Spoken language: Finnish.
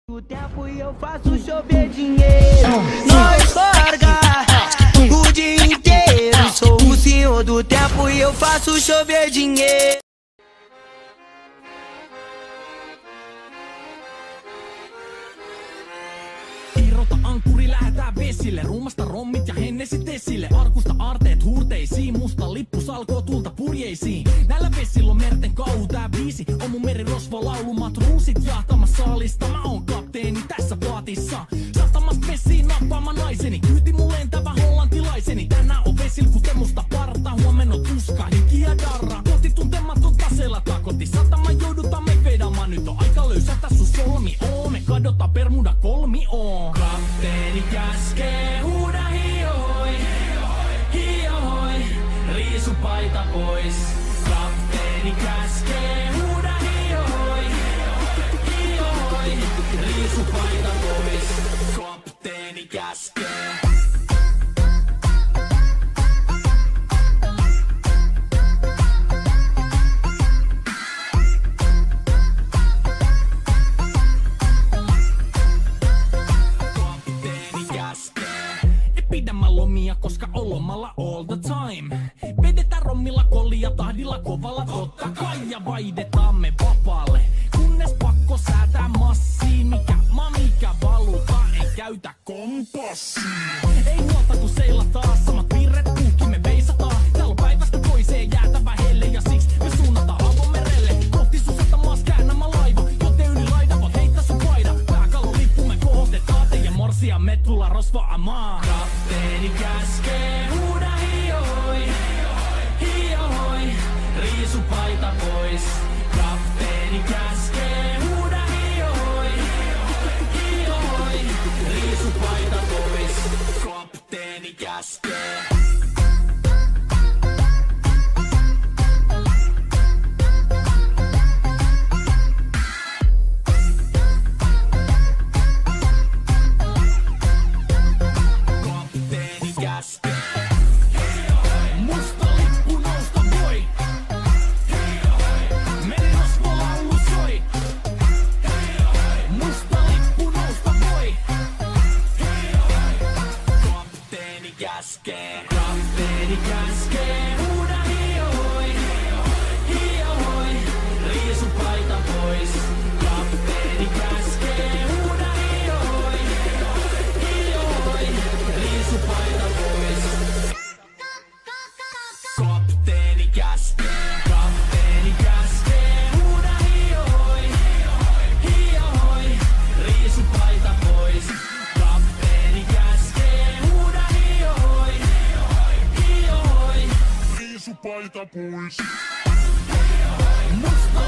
O tempo e eu faço chover dinheiro. Nós larga o dia inteiro. Sou o senhor do tempo e eu faço chover dinheiro. Irrota ankkuri, lähetään vesille. Ruumasta rommit ja hennesit esille. Arkusta aarteet huurteisiin. Musta lippu salkoo tulta purjeisiin. Näillä vesillä on merten kauhu, tää biisi on mun merirosvo laulumat ruusit jahtamassa saalista. Mä oon kapteeni tässä paatissa. Saatamassa vesiin nappaamaan naiseni. Kyyti mun lentävä hollantilaiseni. Tänään on vesil kuten musta parta. Huomenna on tuska, hiki ja darra. Kohti tuntematon taseella takoti. Satama joudutaan me vedamaan. Nyt on aika löysätä sun solmi. Me kadotaan Bermuda kolmioon. Kapteeni käskee, huuda hiohoi, hiohoi, riisu paita pois. Kapteeni käskee, huuda hiohoi, hiohoi, riisu paita pois. Kapteeni käskee. Pidämä lomia, koska on lomalla all the time. Vedetään rommilla kollia, tahdilla kovalla totta kai. Ja vaihdetaan me vapaalle, kunnes pakko säätää massiin. Mikä valuta, ei käytä kompassia. Ei huolta kun seilataan, samat virret puhki me veisataan. Täällä on päivästä toiseen jäätävä helle ja siksi me suunnataan avomerelle. Kohti sun satamaas käännämä laiva, joten yli laida voit heittää sun paida. Pääkallon lippu me kohotetaan, teidän morsia me tulla rosvaamaan. Kapteeni käskee, huuda hiohoi, hiohoi, riisu paita pois. Kapteeni käskee, huuda hiohoi, hiohoi, riisu paita pois. Kapteeni käskee. Musta lippu nousta voi. Merirosvo laulu soi. Musta lippu nousta voi. Kapteeni käskee. Kapteeni käskee. Huuda hiohoi, hiohoi, riisu paita pois. Kapteeni käskee. Huuda hiohoi, hiohoi, riisu paita pois. Kapteeni käskee, kapteeni käskee, huuda hiohoi, hiohoi, riisu paita pois. Kapteeni käskee, huuda hiohoi, hiohoi, riisu paita pois. Musta